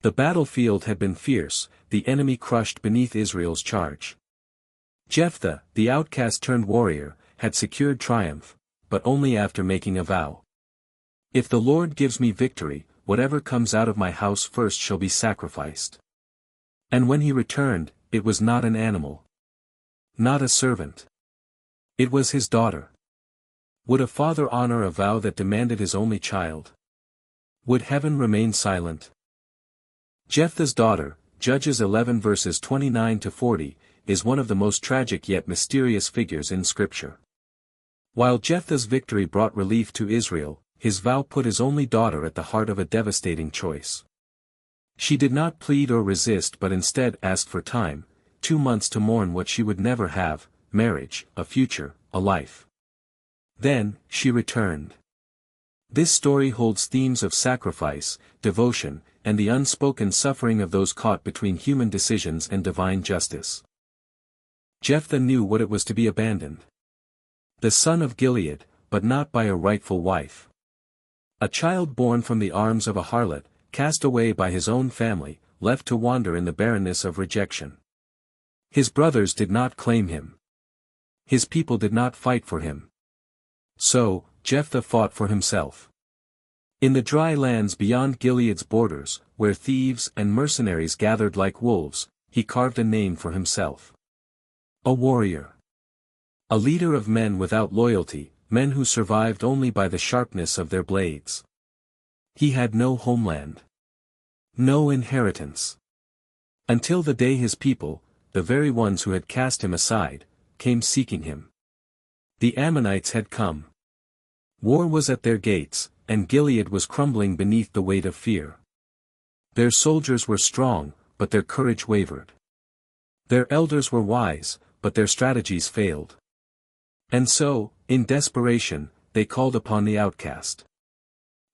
The battlefield had been fierce, the enemy crushed beneath Israel's charge. Jephthah, the outcast-turned warrior, had secured triumph, but only after making a vow. If the Lord gives me victory, whatever comes out of my house first shall be sacrificed. And when he returned, it was not an animal. Not a servant. It was his daughter. Would a father honor a vow that demanded his only child? Would heaven remain silent? Jephthah's daughter, Judges 11 verses 29 to 40, is one of the most tragic yet mysterious figures in Scripture. While Jephthah's victory brought relief to Israel, his vow put his only daughter at the heart of a devastating choice. She did not plead or resist but instead asked for time, 2 months to mourn what she would never have, marriage, a future, a life. Then, she returned. This story holds themes of sacrifice, devotion, and the unspoken suffering of those caught between human decisions and divine justice. Jephthah knew what it was to be abandoned. The son of Gilead, but not by a rightful wife. A child born from the arms of a harlot, cast away by his own family, left to wander in the barrenness of rejection. His brothers did not claim him. His people did not fight for him. So, Jephthah fought for himself. In the dry lands beyond Gilead's borders, where thieves and mercenaries gathered like wolves, he carved a name for himself. A warrior. A leader of men without loyalty, men who survived only by the sharpness of their blades. He had no homeland. No inheritance. Until the day his people, the very ones who had cast him aside, came seeking him. The Ammonites had come. War was at their gates, and Gilead was crumbling beneath the weight of fear. Their soldiers were strong, but their courage wavered. Their elders were wise, but their strategies failed. And so, in desperation, they called upon the outcast.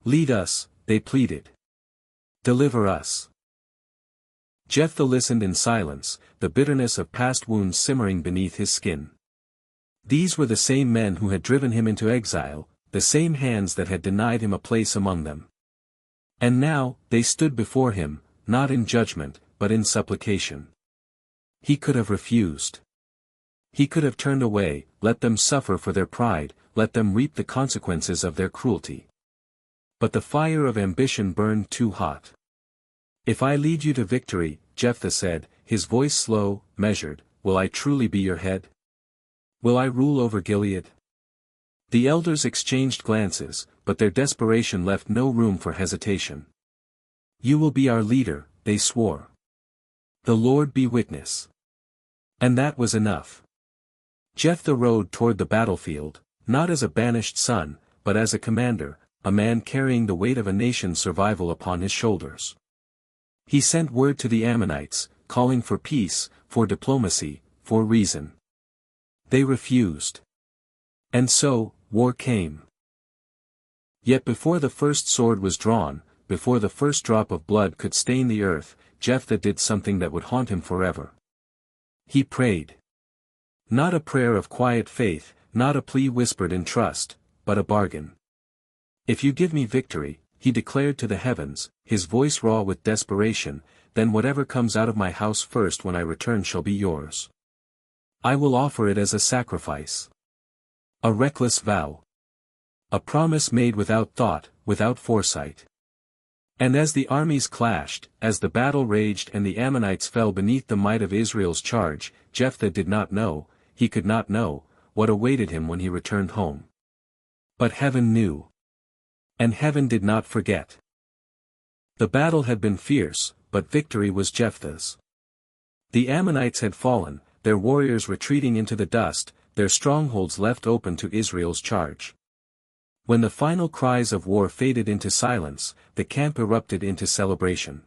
Lead us, they pleaded. Deliver us. Jephthah listened in silence, the bitterness of past wounds simmering beneath his skin. These were the same men who had driven him into exile, the same hands that had denied him a place among them. And now, they stood before him, not in judgment, but in supplication. He could have refused. He could have turned away, let them suffer for their pride, let them reap the consequences of their cruelty. But the fire of ambition burned too hot. If I lead you to victory, Jephthah said, his voice slow, measured, will I truly be your head? Will I rule over Gilead? The elders exchanged glances, but their desperation left no room for hesitation. You will be our leader, they swore. The Lord be witness. And that was enough. Jephthah rode toward the battlefield, not as a banished son, but as a commander, a man carrying the weight of a nation's survival upon his shoulders. He sent word to the Ammonites, calling for peace, for diplomacy, for reason. They refused. And so, war came. Yet before the first sword was drawn, before the first drop of blood could stain the earth, Jephthah did something that would haunt him forever. He prayed. Not a prayer of quiet faith, not a plea whispered in trust, but a bargain. If you give me victory, he declared to the heavens, his voice raw with desperation, then whatever comes out of my house first when I return shall be yours. I will offer it as a sacrifice. A reckless vow. A promise made without thought, without foresight. And as the armies clashed, as the battle raged and the Ammonites fell beneath the might of Israel's charge, Jephthah did not know, he could not know, what awaited him when he returned home. But heaven knew. And heaven did not forget. The battle had been fierce, but victory was Jephthah's. The Ammonites had fallen, their warriors retreating into the dust, their strongholds left open to Israel's charge. When the final cries of war faded into silence, the camp erupted into celebration.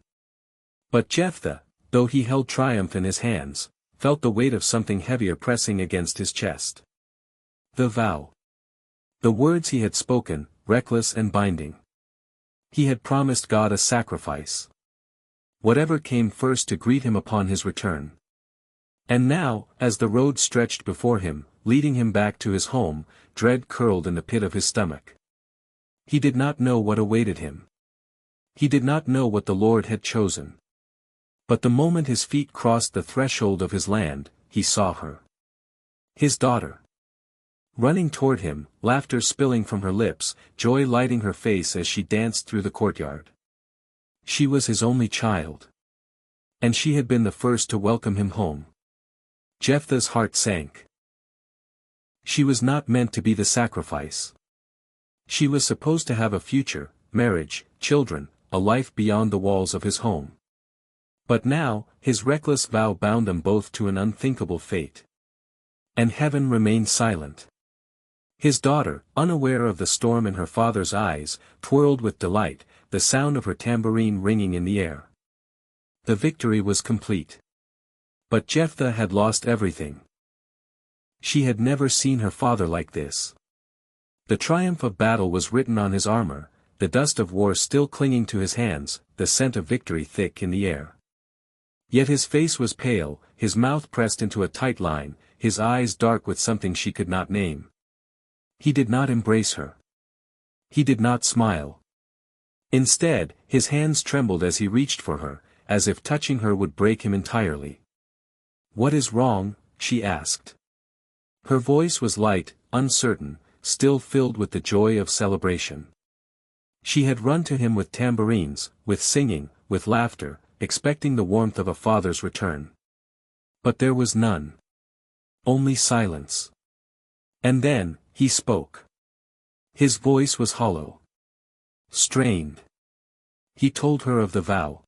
But Jephthah, though he held triumph in his hands, felt the weight of something heavier pressing against his chest. The vow. The words he had spoken, reckless and binding. He had promised God a sacrifice. Whatever came first to greet him upon his return. And now, as the road stretched before him, leading him back to his home, dread curled in the pit of his stomach. He did not know what awaited him. He did not know what the Lord had chosen. But the moment his feet crossed the threshold of his land, he saw her. His daughter. Running toward him, laughter spilling from her lips, joy lighting her face as she danced through the courtyard. She was his only child. And she had been the first to welcome him home. Jephthah's heart sank. She was not meant to be the sacrifice. She was supposed to have a future, marriage, children, a life beyond the walls of his home. But now, his reckless vow bound them both to an unthinkable fate. And heaven remained silent. His daughter, unaware of the storm in her father's eyes, twirled with delight, the sound of her tambourine ringing in the air. The victory was complete. But Jephthah had lost everything. She had never seen her father like this. The triumph of battle was written on his armor, the dust of war still clinging to his hands, the scent of victory thick in the air. Yet his face was pale, his mouth pressed into a tight line, his eyes dark with something she could not name. He did not embrace her. He did not smile. Instead, his hands trembled as he reached for her, as if touching her would break him entirely. "What is wrong?" she asked. Her voice was light, uncertain, still filled with the joy of celebration. She had run to him with tambourines, with singing, with laughter, expecting the warmth of a father's return. But there was none. Only silence. And then, he spoke. His voice was hollow. Strained. He told her of the vow.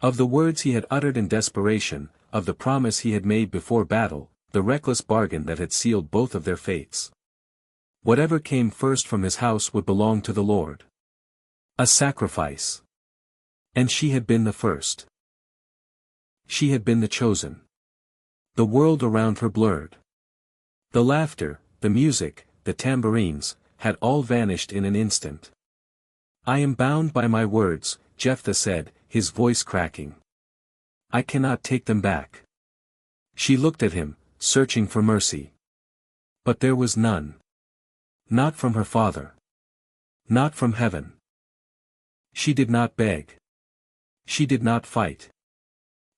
Of the words he had uttered in desperation, of the promise he had made before battle, the reckless bargain that had sealed both of their fates. Whatever came first from his house would belong to the Lord. A sacrifice. And she had been the first. She had been the chosen. The world around her blurred. The laughter, the music, the tambourines, had all vanished in an instant. "I am bound by my words," Jephthah said, his voice cracking. "I cannot take them back." She looked at him, searching for mercy. But there was none. Not from her father. Not from heaven. She did not beg. She did not fight.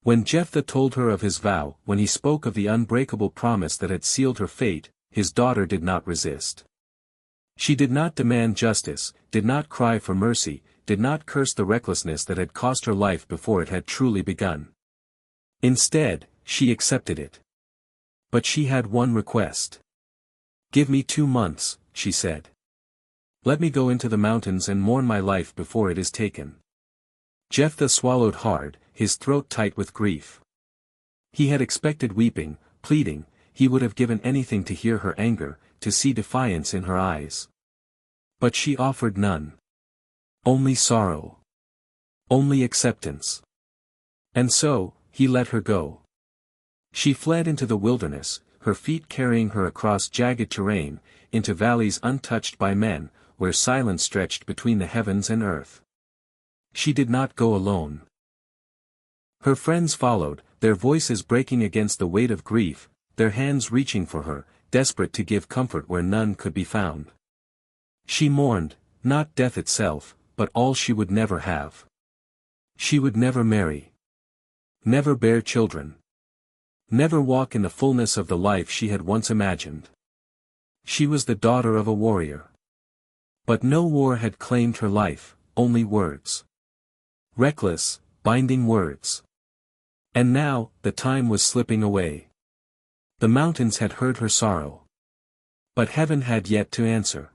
When Jephthah told her of his vow, when he spoke of the unbreakable promise that had sealed her fate, his daughter did not resist. She did not demand justice, did not cry for mercy, did not curse the recklessness that had cost her life before it had truly begun. Instead, she accepted it. But she had one request. "Give me 2 months," she said. "Let me go into the mountains and mourn my life before it is taken." Jephthah swallowed hard, his throat tight with grief. He had expected weeping, pleading, he would have given anything to hear her anger, to see defiance in her eyes. But she offered none. Only sorrow. Only acceptance. And so, he let her go. She fled into the wilderness, her feet carrying her across jagged terrain, into valleys untouched by men, where silence stretched between the heavens and earth. She did not go alone. Her friends followed, their voices breaking against the weight of grief, their hands reaching for her, desperate to give comfort where none could be found. She mourned, not death itself, but all she would never have. She would never marry. Never bear children. Never walk in the fullness of the life she had once imagined. She was the daughter of a warrior. But no war had claimed her life, only words. Reckless, binding words. And now, the time was slipping away. The mountains had heard her sorrow. But heaven had yet to answer.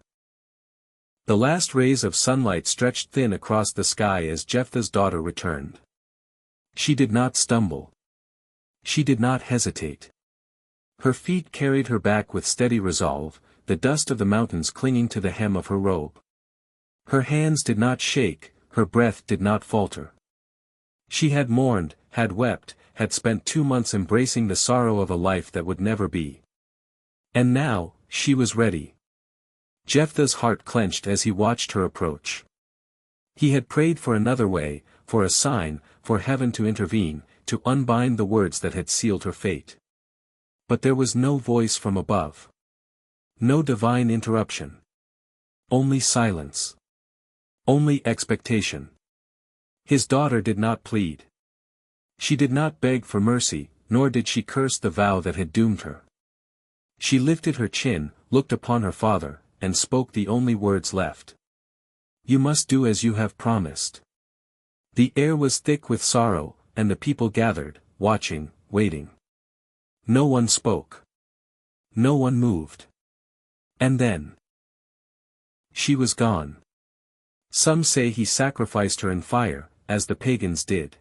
The last rays of sunlight stretched thin across the sky as Jephthah's daughter returned. She did not stumble. She did not hesitate. Her feet carried her back with steady resolve, the dust of the mountains clinging to the hem of her robe. Her hands did not shake, her breath did not falter. She had mourned, had wept, had spent 2 months embracing the sorrow of a life that would never be. And now, she was ready. Jephthah's heart clenched as he watched her approach. He had prayed for another way, for a sign, for heaven to intervene, to unbind the words that had sealed her fate. But there was no voice from above. No divine interruption. Only silence. Only expectation. His daughter did not plead. She did not beg for mercy, nor did she curse the vow that had doomed her. She lifted her chin, looked upon her father, and spoke the only words left. You must do as you have promised. The air was thick with sorrow, and the people gathered, watching, waiting. No one spoke. No one moved. And then she was gone. Some say he sacrificed her in fire, as the pagans did.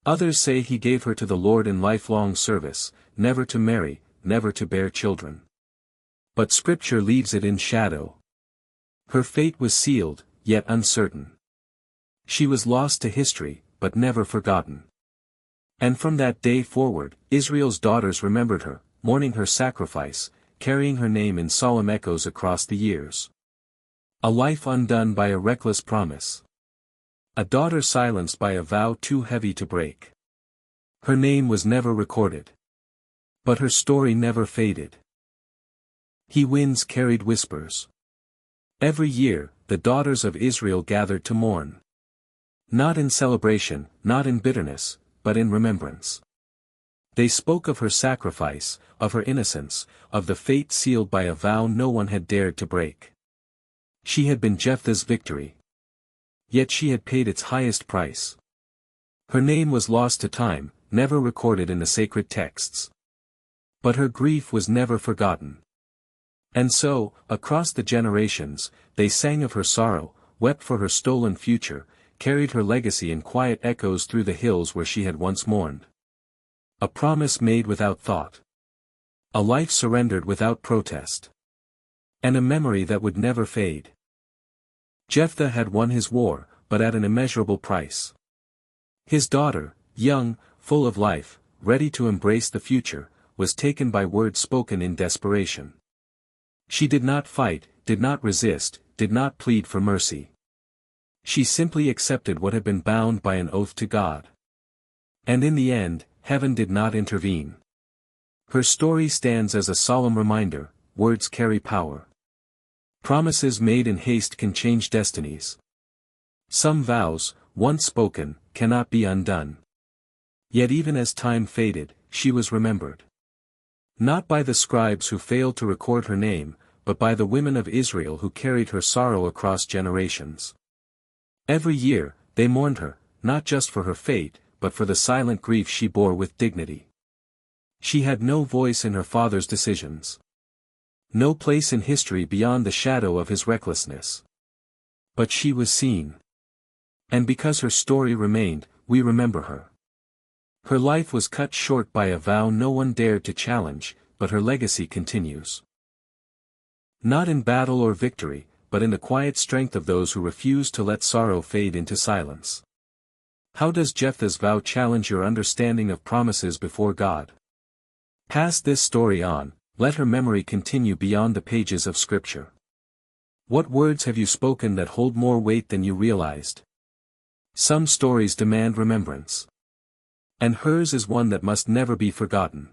Others say he gave her to the Lord in lifelong service, never to marry, never to bear children. But Scripture leaves it in shadow. Her fate was sealed, yet uncertain. She was lost to history, but never forgotten. And from that day forward, Israel's daughters remembered her, mourning her sacrifice, carrying her name in solemn echoes across the years. A life undone by a reckless promise. A daughter silenced by a vow too heavy to break. Her name was never recorded. But her story never faded. He winds carried whispers. Every year, the daughters of Israel gathered to mourn. Not in celebration, not in bitterness, but in remembrance. They spoke of her sacrifice, of her innocence, of the fate sealed by a vow no one had dared to break. She had been Jephthah's victory. Yet she had paid its highest price. Her name was lost to time, never recorded in the sacred texts. But her grief was never forgotten. And so, across the generations, they sang of her sorrow, wept for her stolen future, carried her legacy in quiet echoes through the hills where she had once mourned. A promise made without thought. A life surrendered without protest. And a memory that would never fade. Jephthah had won his war, but at an immeasurable price. His daughter, young, full of life, ready to embrace the future, was taken by words spoken in desperation. She did not fight, did not resist, did not plead for mercy. She simply accepted what had been bound by an oath to God. And in the end, heaven did not intervene. Her story stands as a solemn reminder: words carry power. Promises made in haste can change destinies. Some vows, once spoken, cannot be undone. Yet even as time faded, she was remembered. Not by the scribes who failed to record her name, but by the women of Israel who carried her sorrow across generations. Every year, they mourned her, not just for her fate, but for the silent grief she bore with dignity. She had no voice in her father's decisions. No place in history beyond the shadow of his recklessness. But she was seen. And because her story remained, we remember her. Her life was cut short by a vow no one dared to challenge, but her legacy continues. Not in battle or victory, but in the quiet strength of those who refuse to let sorrow fade into silence. How does Jephthah's vow challenge your understanding of promises before God? Pass this story on, let her memory continue beyond the pages of Scripture. What words have you spoken that hold more weight than you realized? Some stories demand remembrance. And hers is one that must never be forgotten.